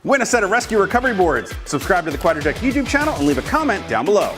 Win a set of rescue recovery boards. Subscribe to the QuadraTech YouTube channel and leave a comment down below.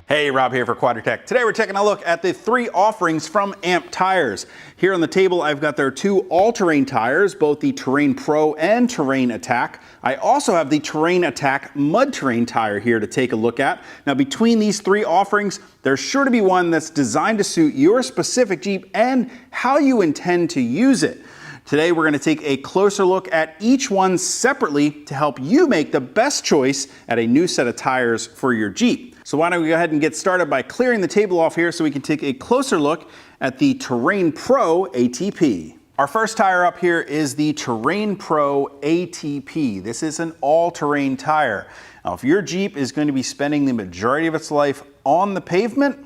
Hey, Rob here for QuadraTech. Today we're taking a look at the 3 offerings from AMP Tires. Here on the table I've got their 2 all-terrain tires, both the Terrain Pro and Terrain Attack. I also have the Terrain Attack Mud Terrain tire here to take a look at. Now between these 3 offerings, there's sure to be one that's designed to suit your specific Jeep and how you intend to use it. Today we're going to take a closer look at each one separately to help you make the best choice at a new set of tires for your Jeep. So why don't we go ahead and get started by clearing the table off here so we can take a closer look at the Terrain Pro ATP. Our first tire up here is the Terrain Pro ATP. This is an all-terrain tire. Now if your Jeep is going to be spending the majority of its life on the pavement,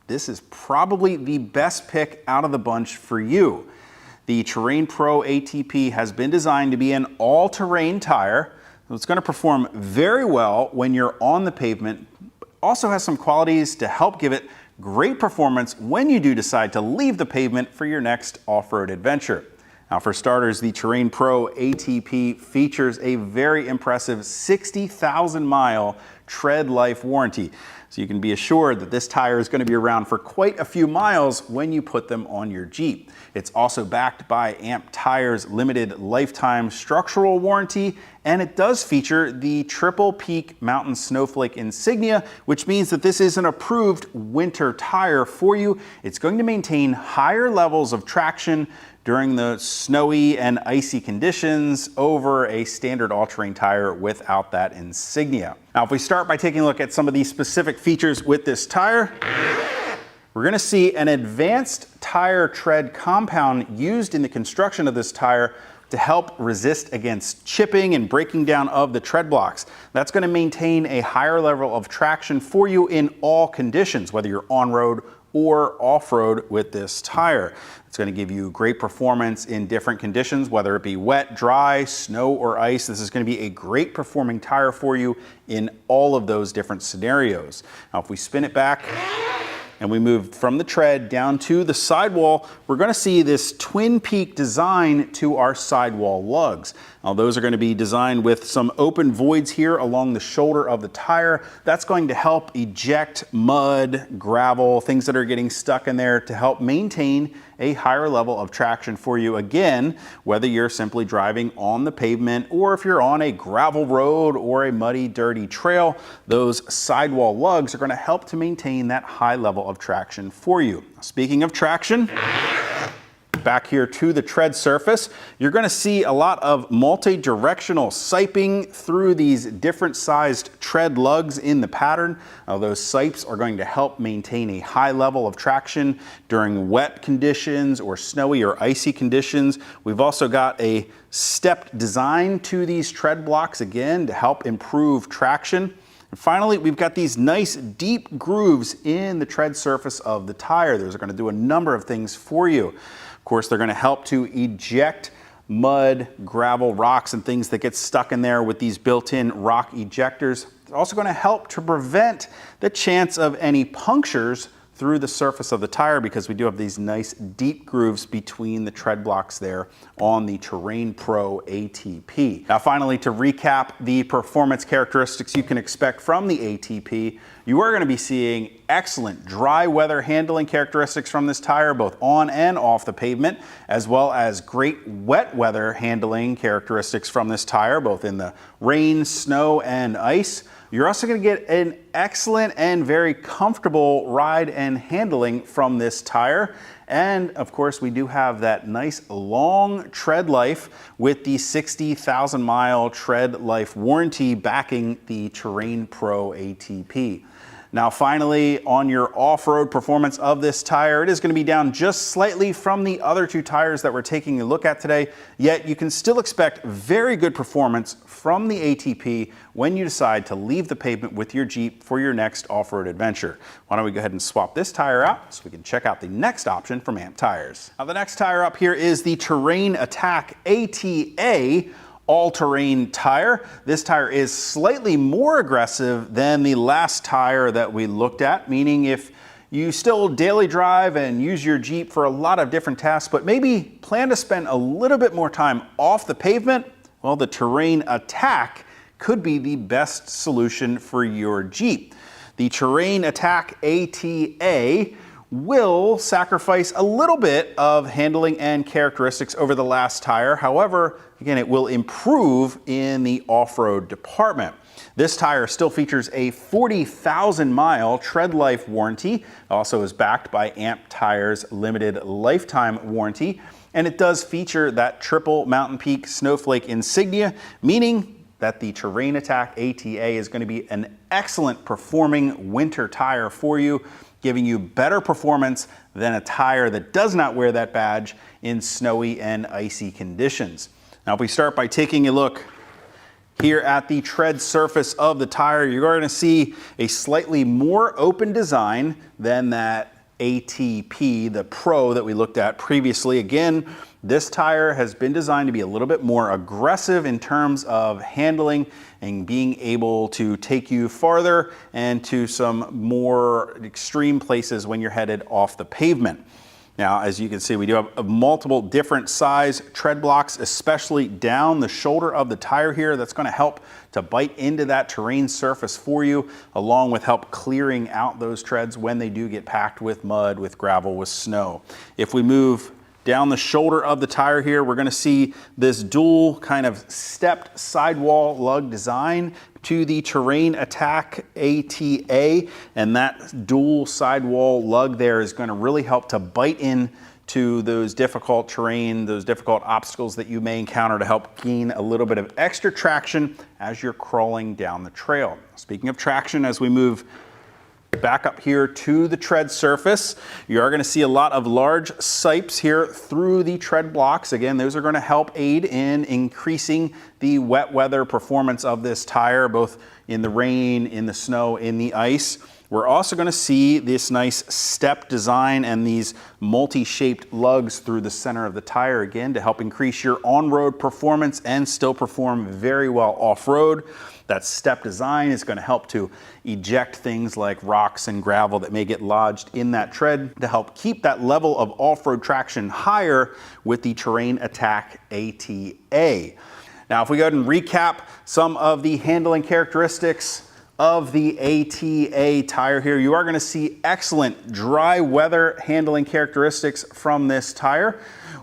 this is probably the best pick out of the bunch for you. The Terrain Pro ATP has been designed to be an all-terrain tire. So it's going to perform very well when you're on the pavement. Also has some qualities to help give it great performance when you do decide to leave the pavement for your next off-road adventure. Now for starters, the Terrain Pro ATP features a very impressive 60,000 mile tread life warranty. So you can be assured that this tire is going to be around for quite a few miles when you put them on your Jeep. It's also backed by AMP Tires limited lifetime structural warranty, and it does feature the Triple Peak Mountain Snowflake insignia, which means that this is an approved winter tire for you. It's going to maintain higher levels of traction during the snowy and icy conditions over a standard all-terrain tire without that insignia. Now, if we start by taking a look at some of the specific features with this tire, we're going to see an advanced tire tread compound used in the construction of this tire to help resist against chipping and breaking down of the tread blocks. That's going to maintain a higher level of traction for you in all conditions, whether you're on-road or off-road with this tire. It's going to give you great performance in different conditions, whether it be wet, dry, snow, or ice. This is going to be a great performing tire for you in all of those different scenarios. Now, if we spin it back and we move from the tread down to the sidewall, we're going to see this twin peak design to our sidewall lugs. Now those are going to be designed with some open voids here along the shoulder of the tire. That's going to help eject mud, gravel, things that are getting stuck in there to help maintain a higher level of traction for you. Again, whether you're simply driving on the pavement or if you're on a gravel road or a muddy, dirty trail, those sidewall lugs are going to help to maintain that high level of traction for you. Speaking of traction, back here to the tread surface, you're going to see a lot of multi-directional siping through these different sized tread lugs in the pattern. Those sipes are going to help maintain a high level of traction during wet conditions or snowy or icy conditions. We've also got a stepped design to these tread blocks, again, to help improve traction. And finally, we've got these nice deep grooves in the tread surface of the tire. Those are going to do a number of things for you. Of course, they're going to help to eject mud, gravel, rocks, and things that get stuck in there with these built-in rock ejectors. They're also going to help to prevent the chance of any punctures through the surface of the tire because we do have these nice deep grooves between the tread blocks there on the Terrain Pro ATP. Now finally, to recap the performance characteristics you can expect from the ATP, you are going to be seeing excellent dry weather handling characteristics from this tire, both on and off the pavement, as well as great wet weather handling characteristics from this tire, both in the rain, snow, and ice. You're also going to get an excellent and very comfortable ride and handling from this tire. And of course, we do have that nice long tread life with the 60,000 mile tread life warranty backing the Terrain Pro ATP. Now finally, on your off-road performance of this tire, it is going to be down just slightly from the other 2 tires that we're taking a look at today, yet you can still expect very good performance from the ATP when you decide to leave the pavement with your Jeep for your next off-road adventure. Why don't we go ahead and swap this tire out so we can check out the next option from AMP Tires. Now the next tire up here is the Terrain Attack ATA all-terrain tire. This tire is slightly more aggressive than the last tire that we looked at, meaning if you still daily drive and use your Jeep for a lot of different tasks, but maybe plan to spend a little bit more time off the pavement, well, the Terrain Attack could be the best solution for your Jeep. The Terrain Attack ATA will sacrifice a little bit of handling and characteristics over the last tire. However, again, it will improve in the off-road department. This tire still features a 40,000-mile tread life warranty. It also is backed by Amp Tires limited lifetime warranty. And it does feature that triple Mountain Peak Snowflake insignia, meaning that the Terrain Attack ATA is going to be an excellent performing winter tire for you, giving you better performance than a tire that does not wear that badge in snowy and icy conditions. Now, if we start by taking a look here at the tread surface of the tire, you're going to see a slightly more open design than that ATP, the Pro that we looked at previously. Again, this tire has been designed to be a little bit more aggressive in terms of handling and being able to take you farther and to some more extreme places when you're headed off the pavement. Now, as you can see, we do have multiple different size tread blocks, especially down the shoulder of the tire here. That's going to help to bite into that terrain surface for you, along with help clearing out those treads when they do get packed with mud, with gravel, with snow. If we move down the shoulder of the tire here, we're going to see this dual kind of stepped sidewall lug design to the Terrain Attack ATA, and that dual sidewall lug there is going to really help to bite in to those difficult terrain, those difficult obstacles that you may encounter, to help gain a little bit of extra traction as you're crawling down the trail. Speaking of traction, as we move back up here to the tread surface, you are going to see a lot of large sipes here through the tread blocks. Again, those are going to help aid in increasing the wet weather performance of this tire, both in the rain, in the snow, in the ice. We're also going to see this nice step design and these multi-shaped lugs through the center of the tire, again, to help increase your on-road performance and still perform very well off-road. That step design is going to help to eject things like rocks and gravel that may get lodged in that tread, to help keep that level of off-road traction higher with the Terrain Attack ATA. Now, if we go ahead and recap some of the handling characteristics of the ATA tire here, you are going to see excellent dry weather handling characteristics from this tire.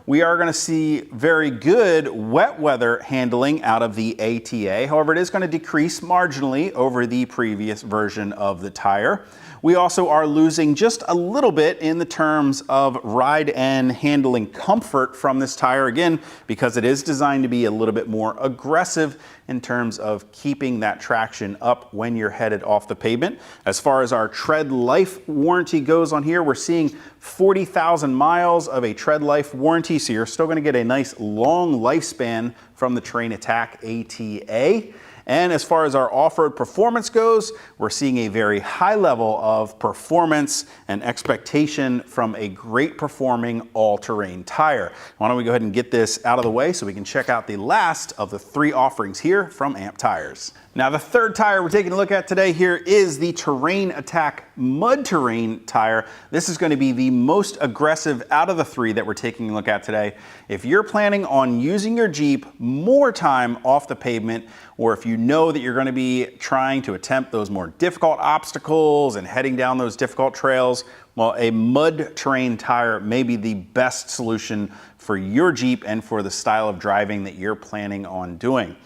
We are going to see very good wet weather handling out of the ATA. However, it is going to decrease marginally over the previous version of the tire. We also are losing just a little bit in the terms of ride and handling comfort from this tire, again, because it is designed to be a little bit more aggressive in terms of keeping that traction up when you're headed off the pavement. As far as our tread life warranty goes on here, we're seeing 40,000 miles of a tread life warranty, so you're still going to get a nice long lifespan from the Terrain Attack ATA. And as far as our off-road performance goes, we're seeing a very high level of performance and expectation from a great performing all-terrain tire. Why don't we go ahead and get this out of the way so we can check out the last of the 3 offerings here from Amp Tires. Now, the third tire we're taking a look at today here is the Terrain Attack Mud Terrain tire. This is going to be the most aggressive out of the 3 that we're taking a look at today. If you're planning on using your Jeep more time off the pavement, or if you know that you're going to be trying to attempt those more difficult obstacles and heading down those difficult trails, well, a mud terrain tire may be the best solution for your Jeep and for the style of driving that you're planning on doing.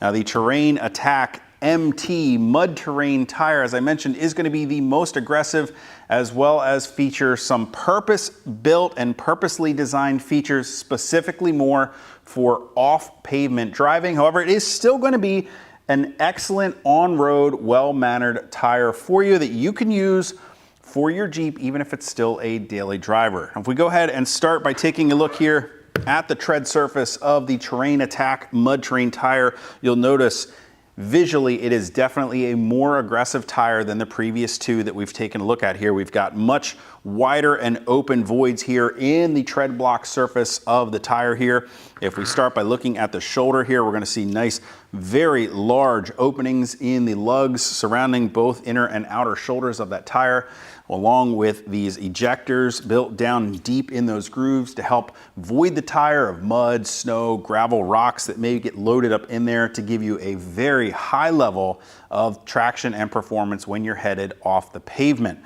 Now, the Terrain Attack MT mud terrain tire, as I mentioned, is going to be the most aggressive, as well as feature some purpose-built and purposely designed features specifically more for off-pavement driving. However, it is still going to be an excellent on-road, well-mannered tire for you that you can use for your Jeep, even if it's still a daily driver. If we go ahead and start by taking a look here at the tread surface of the Terrain Attack mud terrain tire, you'll notice visually it is definitely a more aggressive tire than the previous 2 that we've taken a look at here. We've got much wider and open voids here in the tread block surface of the tire here. If we start by looking at the shoulder here, we're going to see nice very large openings in the lugs surrounding both inner and outer shoulders of that tire, along with these ejectors built down deep in those grooves to help void the tire of mud, snow, gravel, rocks that may get loaded up in there to give you a very high level of traction and performance when you're headed off the pavement.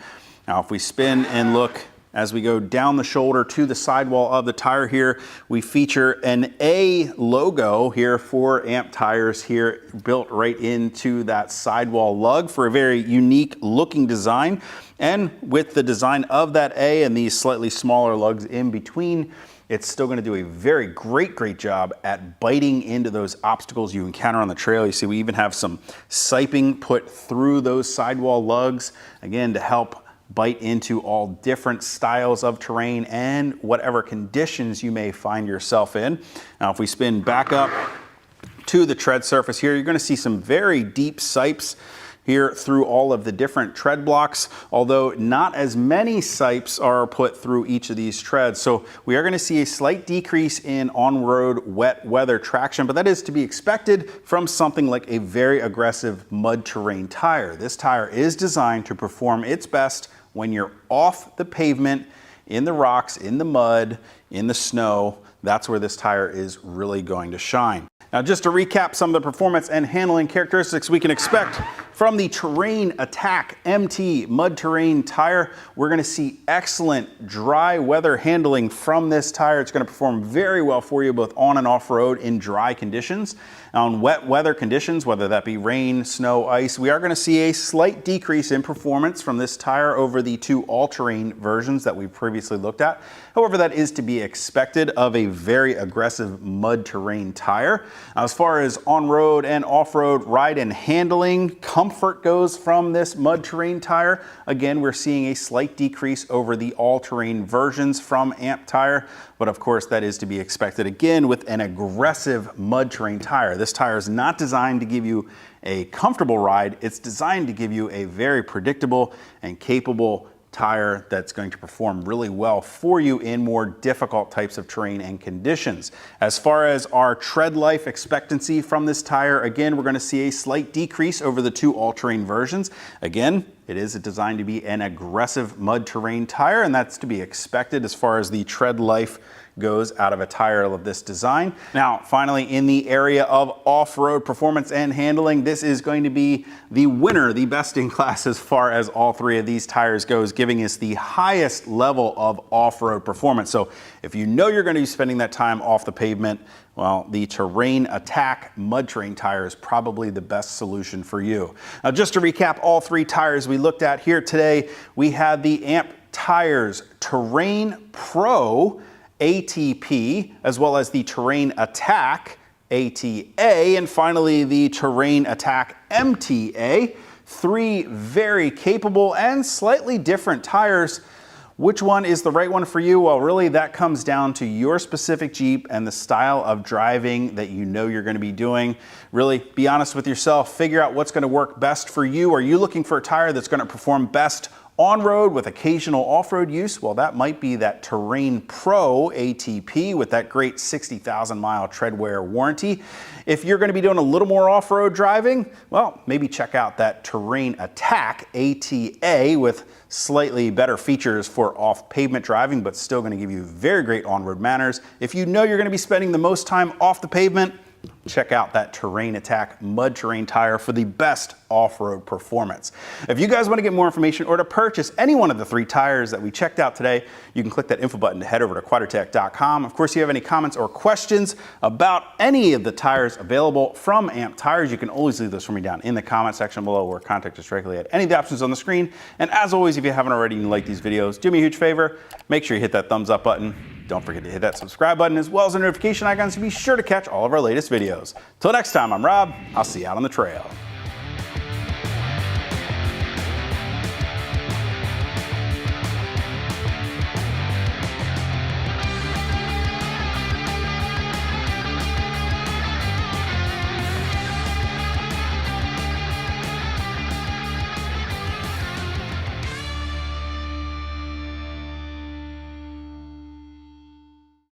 Now, if we spin and look as we go down the shoulder to the sidewall of the tire here, we feature an A logo here for AMP tires here, built right into that sidewall lug for a very unique looking design. And with the design of that A and these slightly smaller lugs in between, it's still going to do a very great job at biting into those obstacles you encounter on the trail. You see, we even have some siping put through those sidewall lugs, again, to help bite into all different styles of terrain and whatever conditions you may find yourself in. Now, if we spin back up to the tread surface here, you're going to see some very deep sipes here through all of the different tread blocks, although not as many sipes are put through each of these treads. So we are going to see a slight decrease in on-road wet weather traction, but that is to be expected from something like a very aggressive mud terrain tire. This tire is designed to perform its best when you're off the pavement, in the rocks, in the mud, in the snow. That's where this tire is really going to shine. Now, just to recap some of the performance and handling characteristics we can expect from the Terrain Attack MT Mud Terrain tire, we're going to see excellent dry weather handling from this tire. It's going to perform very well for you both on and off road in dry conditions. Now, on wet weather conditions, whether that be rain, snow, ice, we are going to see a slight decrease in performance from this tire over the two all-terrain versions that we previously looked at. However, that is to be expected of a very aggressive mud terrain tire. Now, as far as on-road and off-road ride and handling comfort goes from this mud terrain tire, again, we're seeing a slight decrease over the all-terrain versions from AMP tire, but of course that is to be expected again with an aggressive mud terrain tire. This tire is not designed to give you a comfortable ride, it's designed to give you a very predictable and capable tire that's going to perform really well for you in more difficult types of terrain and conditions. As far as our tread life expectancy from this tire, again, we're going to see a slight decrease over the two all-terrain versions. Again, it is designed to be an aggressive mud terrain tire, and that's to be expected as far as the tread life goes out of a tire of this design. Now, finally, in the area of off-road performance and handling, this is going to be the winner, the best in class as far as all three of these tires goes, giving us the highest level of off-road performance. So if you know you're going to be spending that time off the pavement, well, the Terrain Attack Mud Terrain tire is probably the best solution for you. Now, just to recap all three tires we looked at here today, we had the AMP Tires Terrain Pro ATP, as well as the Terrain Attack ATA, and finally the Terrain Attack MTA. Three very capable and slightly different tires. Which one is the right one for you? Well, really that comes down to your specific Jeep and the style of driving that you know you're going to be doing. Really be honest with yourself, figure out what's going to work best for you. Are you looking for a tire that's going to perform best on-road with occasional off-road use? Well, that might be that Terrain Pro ATP with that great 60,000 mile tread wear warranty. If you're going to be doing a little more off-road driving, well, maybe check out that Terrain Attack ATA with slightly better features for off-pavement driving, but still going to give you very great on-road manners. If you know you're going to be spending the most time off the pavement, check out that Terrain Attack Mud Terrain tire for the best off-road performance. If you guys want to get more information or to purchase any one of the three tires that we checked out today, you can click that info button to head over to quadratech.com. Of course, if you have any comments or questions about any of the tires available from AMP Tires, you can always leave those for me down in the comment section below or contact us directly at any of the options on the screen. And as always, if you haven't already and you like these videos, do me a huge favor, make sure you hit that thumbs up button. Don't forget to hit that subscribe button as well as the notification icon to be sure to catch all of our latest videos. Till next time, I'm Rob. I'll see you out on the trail.